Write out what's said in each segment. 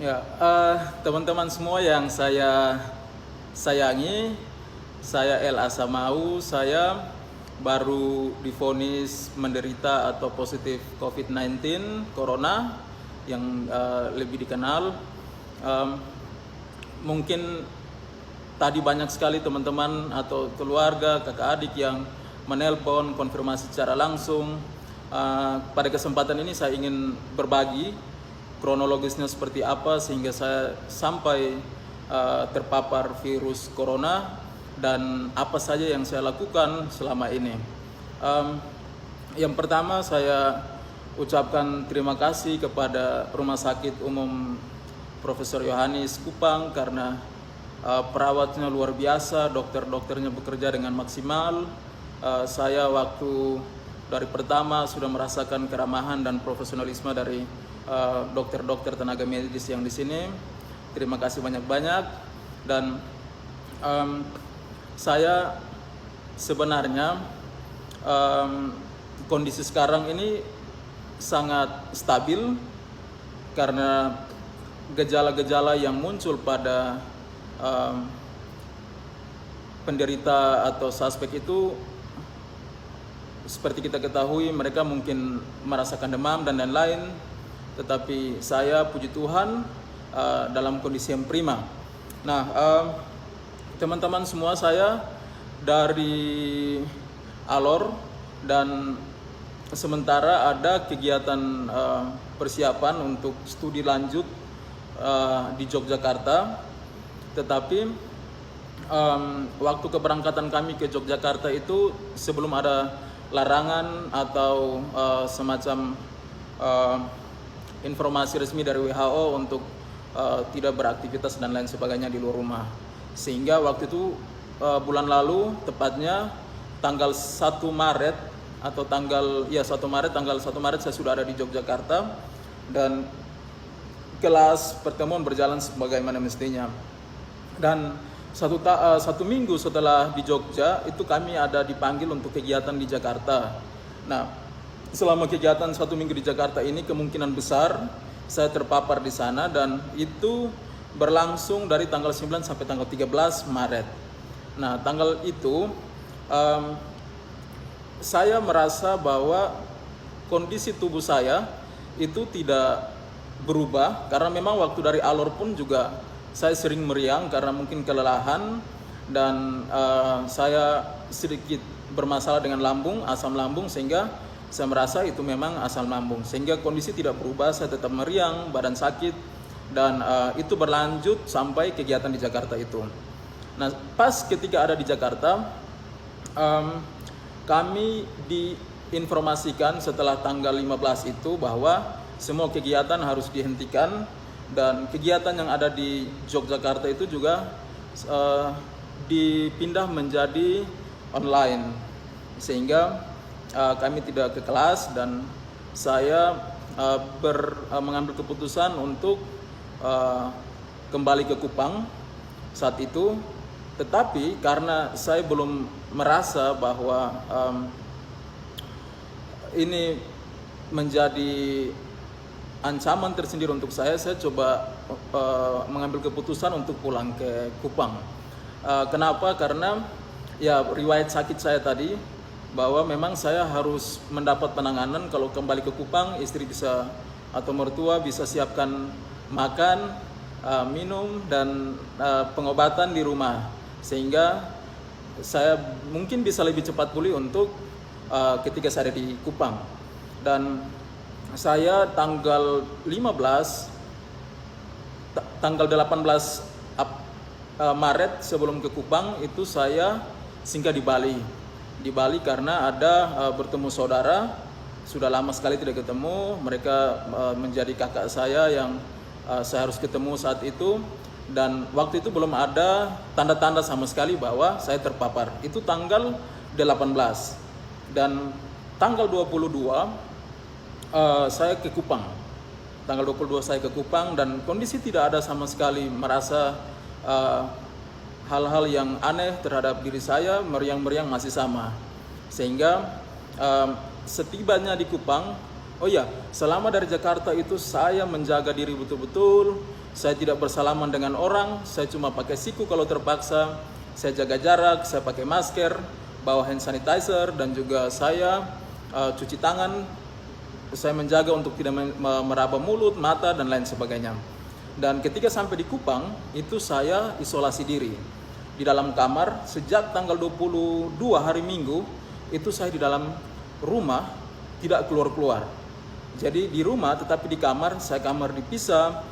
Ya, teman-teman semua yang saya sayangi, saya El Asamau, saya baru divonis menderita atau positif COVID-19, Corona, yang lebih dikenal. Mungkin tadi banyak sekali teman-teman atau keluarga, kakak adik yang menelpon konfirmasi secara langsung. Pada kesempatan ini saya ingin berbagi kronologisnya seperti apa sehingga saya sampai terpapar virus corona dan apa saja yang saya lakukan selama ini. Yang pertama saya ucapkan terima kasih kepada Rumah Sakit Umum Profesor Yohanis Kupang karena perawatnya luar biasa, dokter-dokternya bekerja dengan maksimal. Saya waktu dari pertama sudah merasakan keramahan dan profesionalisme dari dokter-dokter tenaga medis yang di sini. Terima kasih banyak-banyak. Dan saya sebenarnya kondisi sekarang ini sangat stabil karena gejala-gejala yang muncul pada penderita atau suspek itu seperti kita ketahui mereka mungkin merasakan demam dan lain-lain, tetapi saya puji Tuhan dalam kondisi yang prima. Nah, teman-teman semua, saya dari Alor dan sementara ada kegiatan persiapan untuk studi lanjut di Yogyakarta, tetapi waktu keberangkatan kami ke Yogyakarta itu sebelum ada larangan atau semacam informasi resmi dari WHO untuk tidak beraktivitas dan lain sebagainya di luar rumah. Sehingga waktu itu bulan lalu tepatnya tanggal 1 Maret atau tanggal 1 Maret saya sudah ada di Yogyakarta dan kelas pertemuan berjalan sebagaimana mestinya. Dan satu minggu setelah di Jogja itu kami ada dipanggil untuk kegiatan di Jakarta. Nah, selama kegiatan 1 minggu di Jakarta ini kemungkinan besar saya terpapar di sana dan itu berlangsung dari tanggal 9 sampai tanggal 13 Maret. Nah, tanggal itu saya merasa bahwa kondisi tubuh saya itu tidak berubah karena memang waktu dari Alor pun juga saya sering meriang karena mungkin kelelahan dan saya sedikit bermasalah dengan lambung, asam lambung, sehingga saya merasa itu memang asam lambung. Sehingga kondisi tidak berubah, saya tetap meriang, badan sakit, dan itu berlanjut sampai kegiatan di Jakarta itu. Nah, pas ketika ada di Jakarta, kami diinformasikan setelah tanggal 15 itu bahwa semua kegiatan harus dihentikan. Dan kegiatan yang ada di Yogyakarta itu juga dipindah menjadi online, sehingga kami tidak ke kelas dan saya mengambil keputusan untuk kembali ke Kupang saat itu. Tetapi karena saya belum merasa bahwa ini menjadi ancaman tersendiri untuk saya coba mengambil keputusan untuk pulang ke Kupang. Kenapa? Karena ya riwayat sakit saya tadi bahwa memang saya harus mendapat penanganan. Kalau kembali ke Kupang, istri bisa atau mertua bisa siapkan makan, minum dan pengobatan di rumah, sehingga saya mungkin bisa lebih cepat pulih untuk ketika saya ada di Kupang. Dan saya tanggal 18 Maret sebelum ke Kupang itu saya singgah di Bali. Di Bali karena ada bertemu saudara, sudah lama sekali tidak ketemu. Mereka menjadi kakak saya yang saya harus ketemu saat itu. Dan waktu itu belum ada tanda-tanda sama sekali bahwa saya terpapar. Itu tanggal 18. Dan tanggal 22 saya ke Kupang. Tanggal 22 saya ke Kupang dan kondisi tidak ada sama sekali merasa hal-hal yang aneh terhadap diri saya, meriang-meriang masih sama. Sehingga setibanya di Kupang, Oh iya, selama dari Jakarta itu saya menjaga diri betul-betul. Saya tidak bersalaman dengan orang, saya cuma pakai siku kalau terpaksa. Saya jaga jarak, saya pakai masker, bawa hand sanitizer, dan juga saya cuci tangan. Saya menjaga untuk tidak meraba mulut, mata, dan lain sebagainya. Dan ketika sampai di Kupang, itu saya isolasi diri di dalam kamar sejak tanggal 22 hari Minggu. Itu saya di dalam rumah, tidak keluar-keluar. Jadi di rumah tetapi di kamar, saya kamar dipisah,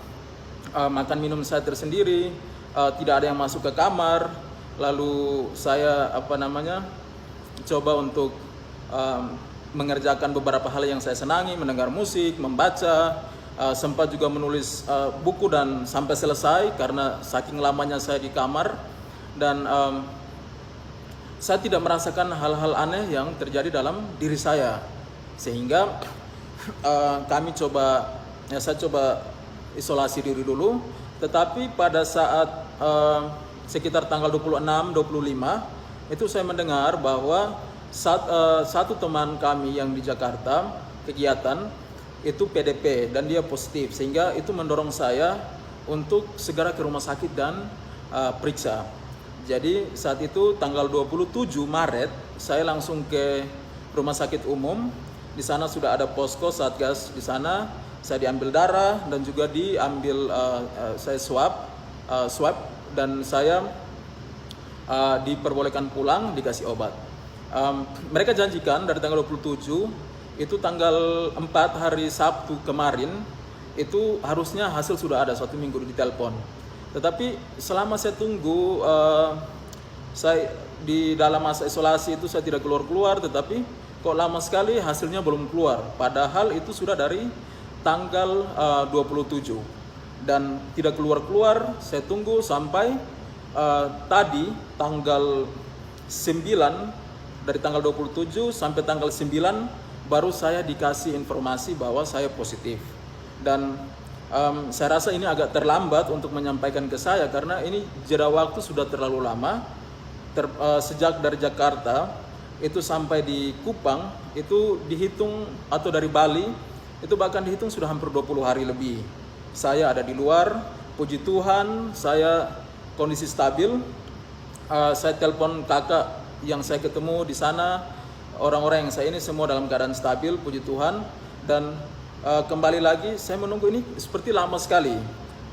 makan minum saya tersendiri, tidak ada yang masuk ke kamar. Lalu saya coba untuk mengerjakan beberapa hal yang saya senangi, mendengar musik, membaca, sempat juga menulis buku dan sampai selesai karena saking lamanya saya di kamar. Dan saya tidak merasakan hal-hal aneh yang terjadi dalam diri saya, sehingga saya coba isolasi diri dulu. Tetapi pada saat sekitar tanggal 26-25 itu saya mendengar bahwa satu teman kami yang di Jakarta kegiatan itu PDP dan dia positif, sehingga itu mendorong saya untuk segera ke rumah sakit dan periksa. Jadi saat itu tanggal 27 Maret saya langsung ke rumah sakit umum. Di sana sudah ada posko Satgas di sana. Saya diambil darah dan juga diambil saya swab dan saya diperbolehkan pulang, dikasih obat. Mereka janjikan dari tanggal 27 itu tanggal 4 hari Sabtu kemarin itu harusnya hasil sudah ada, 1 minggu ditelepon. Tetapi selama saya tunggu, saya di dalam masa isolasi itu saya tidak keluar-keluar, tetapi kok lama sekali hasilnya belum keluar. Padahal itu sudah dari tanggal 27 dan tidak keluar-keluar. Saya tunggu sampai tadi tanggal 9, dari tanggal 27 sampai tanggal 9 baru saya dikasih informasi bahwa saya positif. Dan saya rasa ini agak terlambat untuk menyampaikan ke saya karena ini jeda waktu sudah terlalu lama. Sejak dari Jakarta itu sampai di Kupang itu dihitung, atau dari Bali itu bahkan dihitung sudah hampir 20 hari lebih. Saya ada di luar, puji Tuhan saya kondisi stabil. Saya telepon kakak yang saya ketemu di sana, orang-orang yang saya ini semua dalam keadaan stabil, puji Tuhan. Dan kembali lagi saya menunggu ini seperti lama sekali.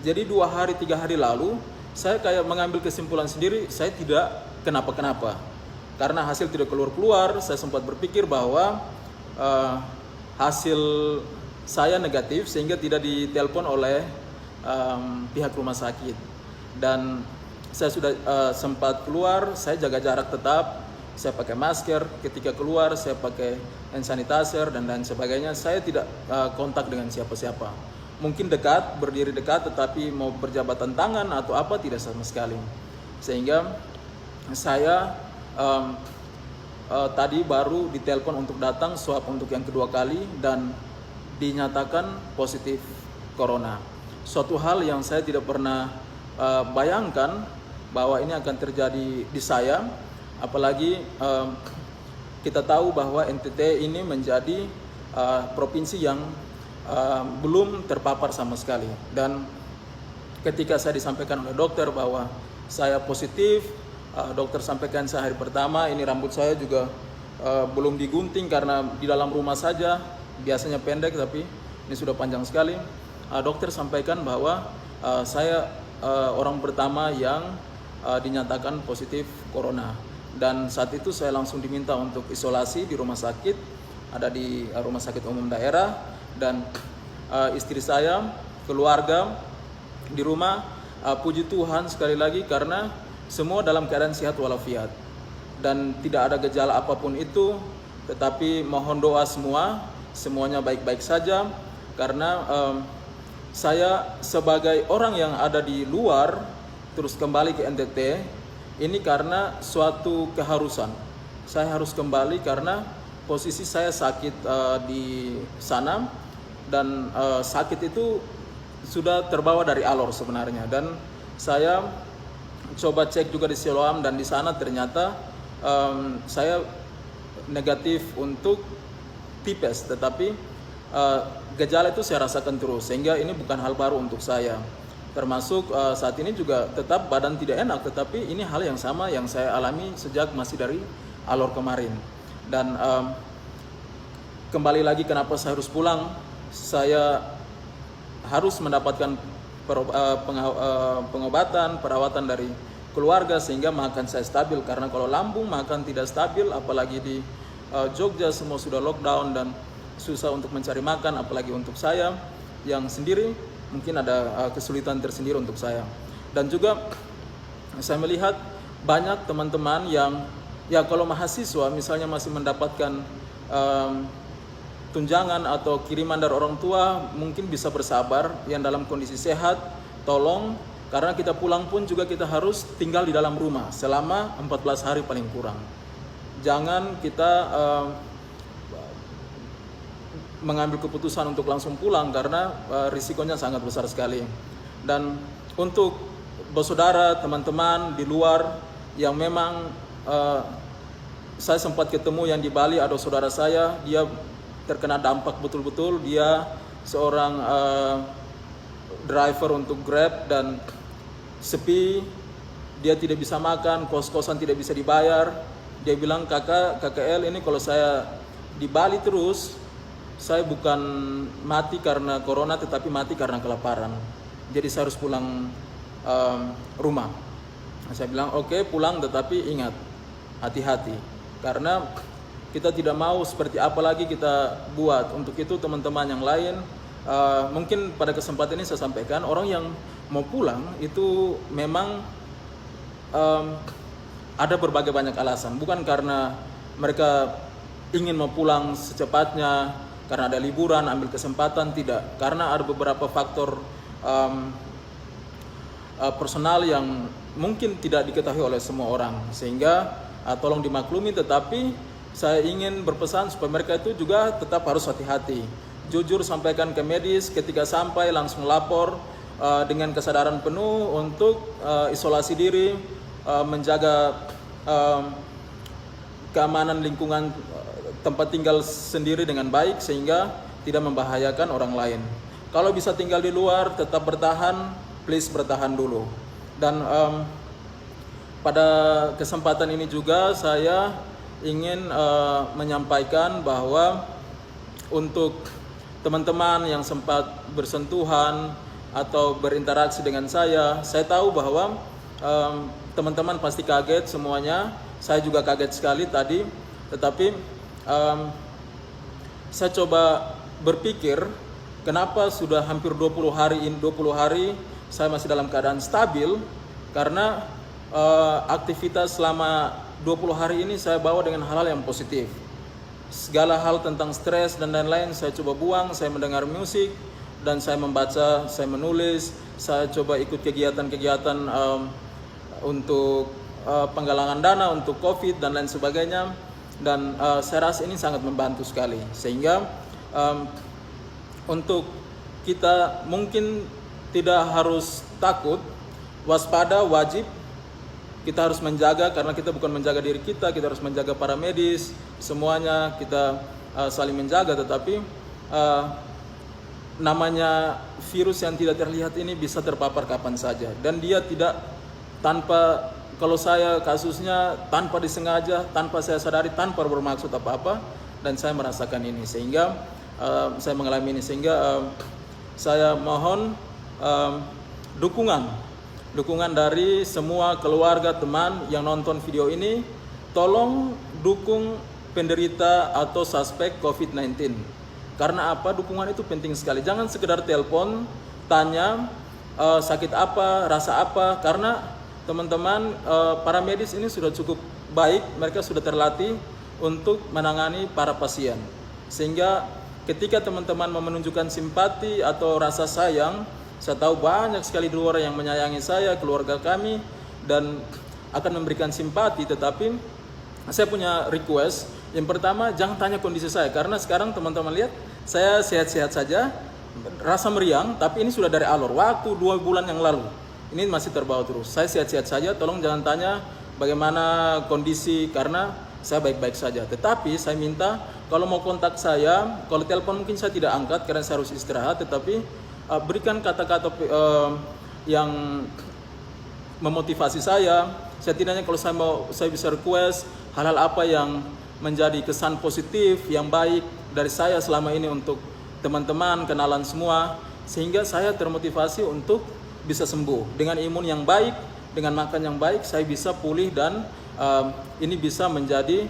Jadi 2 hari 3 hari lalu saya kayak mengambil kesimpulan sendiri, saya tidak kenapa-kenapa. Karena hasil tidak keluar-keluar, saya sempat berpikir bahwa hasil saya negatif sehingga tidak ditelepon oleh pihak rumah sakit. Dan saya sudah sempat keluar, saya jaga jarak tetap, saya pakai masker, ketika keluar saya pakai hand sanitizer dan lain sebagainya. Saya tidak kontak dengan siapa-siapa. Mungkin dekat, berdiri dekat, tetapi mau berjabatan tangan atau apa tidak sama sekali. Sehingga saya tadi baru ditelepon untuk datang swab untuk yang kedua kali dan dinyatakan positif corona. Suatu hal yang saya tidak pernah bayangkan bahwa ini akan terjadi di saya, apalagi kita tahu bahwa NTT ini menjadi provinsi yang belum terpapar sama sekali. Dan ketika saya disampaikan oleh dokter bahwa saya positif, dokter sampaikan saya hari pertama, ini rambut saya juga belum digunting karena di dalam rumah saja, biasanya pendek tapi ini sudah panjang sekali. Dokter sampaikan bahwa saya orang pertama yang dinyatakan positif corona. Dan saat itu saya langsung diminta untuk isolasi di rumah sakit, ada di rumah sakit umum daerah. Dan istri saya, keluarga di rumah, puji Tuhan sekali lagi karena semua dalam keadaan sehat walafiat dan tidak ada gejala apapun itu. Tetapi mohon doa semuanya baik-baik saja, karena saya sebagai orang yang ada di luar terus kembali ke NTT ini karena suatu keharusan. Saya harus kembali karena posisi saya sakit di sana, dan sakit itu sudah terbawa dari alor sebenarnya. Dan saya coba cek juga di Siloam dan di sana ternyata saya negatif untuk tipes, tetapi gejala itu saya rasakan terus, sehingga ini bukan hal baru untuk saya. Termasuk saat ini juga tetap badan tidak enak, tetapi ini hal yang sama yang saya alami sejak masih dari Alor kemarin. Dan kembali lagi kenapa saya harus pulang, saya harus mendapatkan pengobatan, perawatan dari keluarga sehingga makan saya stabil. Karena kalau lambung makan tidak stabil, apalagi di Jogja semua sudah lockdown dan susah untuk mencari makan, apalagi untuk saya yang sendiri mungkin ada kesulitan tersendiri untuk saya. Dan juga saya melihat banyak teman-teman yang kalau mahasiswa misalnya masih mendapatkan tunjangan atau kiriman dari orang tua, mungkin bisa bersabar. Yang dalam kondisi sehat, tolong, karena kita pulang pun juga kita harus tinggal di dalam rumah selama 14 hari paling kurang. Jangan kita mengambil keputusan untuk langsung pulang karena risikonya sangat besar sekali. Dan untuk bersaudara, teman-teman di luar yang memang saya sempat ketemu yang di Bali, ada saudara saya, dia terkena dampak betul-betul. Dia seorang driver untuk Grab dan sepi, dia tidak bisa makan, kos-kosan tidak bisa dibayar. Dia bilang, KKL ini kalau saya di Bali terus, saya bukan mati karena corona tetapi mati karena kelaparan. Jadi saya harus pulang rumah. Saya bilang oke, pulang, tetapi ingat, hati-hati, karena kita tidak mau seperti apa lagi kita buat. Untuk itu teman-teman yang lain, mungkin pada kesempatan ini saya sampaikan, orang yang mau pulang itu memang ada berbagai banyak alasan. Bukan karena mereka ingin mau pulang secepatnya, karena ada liburan, ambil kesempatan, tidak. Karena ada beberapa faktor personal yang mungkin tidak diketahui oleh semua orang. Sehingga tolong dimaklumi, tetapi saya ingin berpesan supaya mereka itu juga tetap harus hati-hati. Jujur sampaikan ke medis, ketika sampai langsung lapor dengan kesadaran penuh untuk isolasi diri, menjaga keamanan lingkungan tempat tinggal sendiri dengan baik sehingga tidak membahayakan orang lain. Kalau bisa tinggal di luar, tetap bertahan, please bertahan dulu. Dan pada kesempatan ini juga saya ingin menyampaikan bahwa untuk teman-teman yang sempat bersentuhan atau berinteraksi dengan saya tahu bahwa teman-teman pasti kaget semuanya. Saya juga kaget sekali tadi, tetapi saya coba berpikir kenapa sudah hampir 20 hari saya masih dalam keadaan stabil, karena aktivitas selama 20 hari ini saya bawa dengan hal-hal yang positif. Segala hal tentang stres dan lain-lain saya coba buang. Saya mendengar musik dan saya membaca, saya menulis, saya coba ikut kegiatan-kegiatan untuk penggalangan dana untuk COVID dan lain sebagainya. Dan saya rasa ini sangat membantu sekali. Sehingga untuk kita mungkin tidak harus takut, waspada, wajib. Kita harus menjaga, karena kita bukan menjaga diri kita harus menjaga para medis, semuanya kita saling menjaga. Tetapi namanya virus yang tidak terlihat ini bisa terpapar kapan saja, dan dia tidak tanpa, kalau saya kasusnya tanpa disengaja, tanpa saya sadari, tanpa bermaksud apa-apa, dan saya merasakan ini sehingga saya mengalami ini. Sehingga saya mohon dukungan dari semua keluarga, teman yang nonton video ini. Tolong dukung penderita atau suspek COVID-19. Karena apa? Dukungan itu penting sekali. Jangan sekedar telepon, tanya sakit apa, rasa apa. Karena teman-teman para medis ini sudah cukup baik, mereka sudah terlatih untuk menangani para pasien. Sehingga ketika teman-teman menunjukkan simpati atau rasa sayang, saya tahu banyak sekali di luar yang menyayangi saya, keluarga kami, dan akan memberikan simpati. Tetapi saya punya request. Yang pertama, jangan tanya kondisi saya, karena sekarang teman-teman lihat saya sehat-sehat saja, rasa meriang, tapi ini sudah dari Alor, waktu 2 bulan yang lalu. Ini masih terbawa terus. Saya sehat-sehat saja, tolong jangan tanya bagaimana kondisi, karena saya baik-baik saja. Tetapi saya minta kalau mau kontak saya, kalau telepon mungkin saya tidak angkat karena saya harus istirahat, tetapi berikan kata-kata yang memotivasi saya. Setidaknya kalau saya bisa request hal-hal apa yang menjadi kesan positif yang baik dari saya selama ini untuk teman-teman, kenalan semua, sehingga saya termotivasi untuk bisa sembuh dengan imun yang baik, dengan makan yang baik, saya bisa pulih dan ini bisa menjadi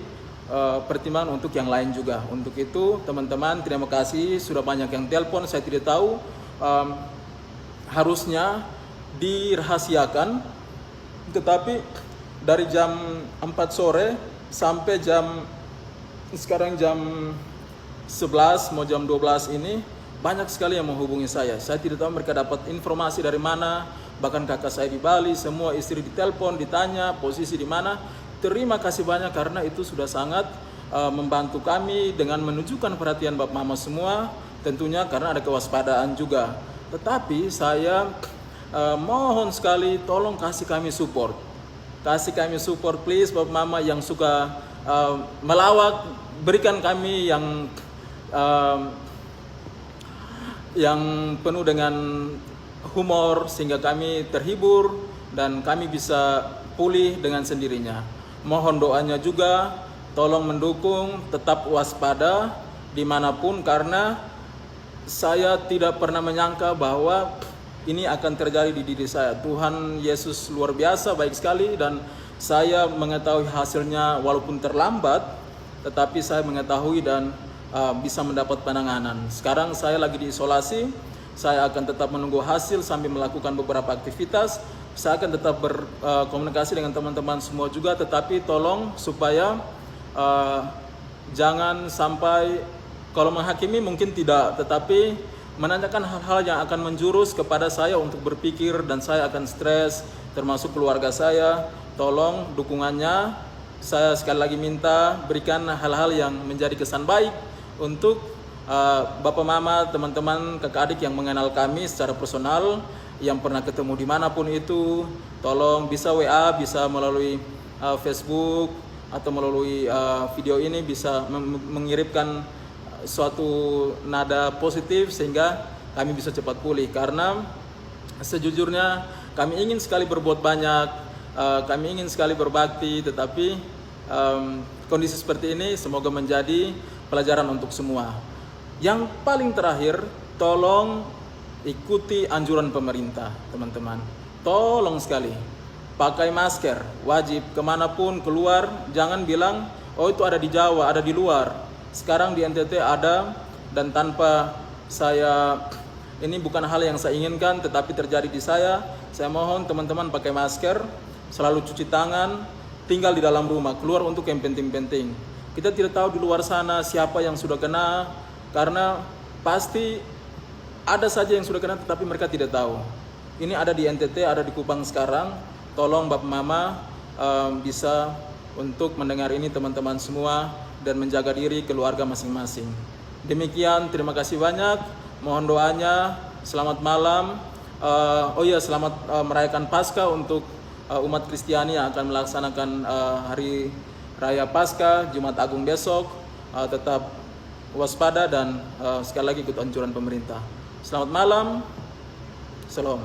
pertimbangan untuk yang lain juga. Untuk itu teman-teman, terima kasih sudah banyak yang telepon. Saya tidak tahu harusnya dirahasiakan, tetapi dari jam 4 sore sampai sekarang jam 11 mau jam 12 ini banyak sekali yang menghubungi saya. Saya tidak tahu mereka dapat informasi dari mana. Bahkan kakak saya di Bali, semua istri ditelepon, ditanya posisi di mana. Terima kasih banyak karena itu sudah sangat membantu kami dengan menunjukkan perhatian Bapak Mama semua. Tentunya karena ada kewaspadaan juga. Tetapi saya mohon sekali tolong kasih kami support. Kasih kami support please Bapak Mama yang suka melawak, berikan kami yang penuh dengan humor sehingga kami terhibur dan kami bisa pulih dengan sendirinya. Mohon doanya juga, tolong mendukung, tetap waspada dimanapun karena saya tidak pernah menyangka bahwa ini akan terjadi di diri saya. Tuhan Yesus luar biasa baik sekali dan saya mengetahui hasilnya walaupun terlambat, tetapi saya mengetahui dan bisa mendapat penanganan. Sekarang saya lagi diisolasi. Saya akan tetap menunggu hasil sambil melakukan beberapa aktivitas. Saya akan tetap berkomunikasi dengan teman-teman semua juga, tetapi tolong supaya jangan sampai, kalau menghakimi mungkin tidak, tetapi menanyakan hal-hal yang akan menjurus kepada saya untuk berpikir dan saya akan stres, termasuk keluarga saya. Tolong dukungannya. Saya sekali lagi minta berikan hal-hal yang menjadi kesan baik untuk Bapak Mama, teman-teman, kakak adik yang mengenal kami secara personal, yang pernah ketemu dimanapun itu. Tolong bisa WA, bisa melalui Facebook atau melalui video ini bisa mengirimkan suatu nada positif sehingga kami bisa cepat pulih. Karena sejujurnya kami ingin sekali berbuat banyak, kami ingin sekali berbakti, tetapi kondisi seperti ini semoga menjadi pelajaran untuk semua. Yang paling terakhir, tolong ikuti anjuran pemerintah, teman-teman. Tolong sekali, pakai masker, wajib kemanapun keluar. Jangan bilang, oh itu ada di Jawa, ada di luar. Sekarang di NTT ada, dan tanpa saya, ini bukan hal yang saya inginkan, tetapi terjadi di saya. Saya mohon teman-teman pakai masker, selalu cuci tangan, tinggal di dalam rumah, keluar untuk yang penting-penting. Kita tidak tahu di luar sana siapa yang sudah kena, karena pasti ada saja yang sudah kena tetapi mereka tidak tahu. Ini ada di NTT, ada di Kupang sekarang. Tolong Bapak Mama bisa untuk mendengar ini teman-teman semua dan menjaga diri keluarga masing-masing. Demikian, terima kasih banyak. Mohon doanya. Selamat malam. Selamat merayakan Paskah untuk umat Kristiani yang akan melaksanakan hari Raya Paskah, Jumat Agung besok. Tetap waspada dan sekali lagi ikut anjuran pemerintah. Selamat malam. Salam.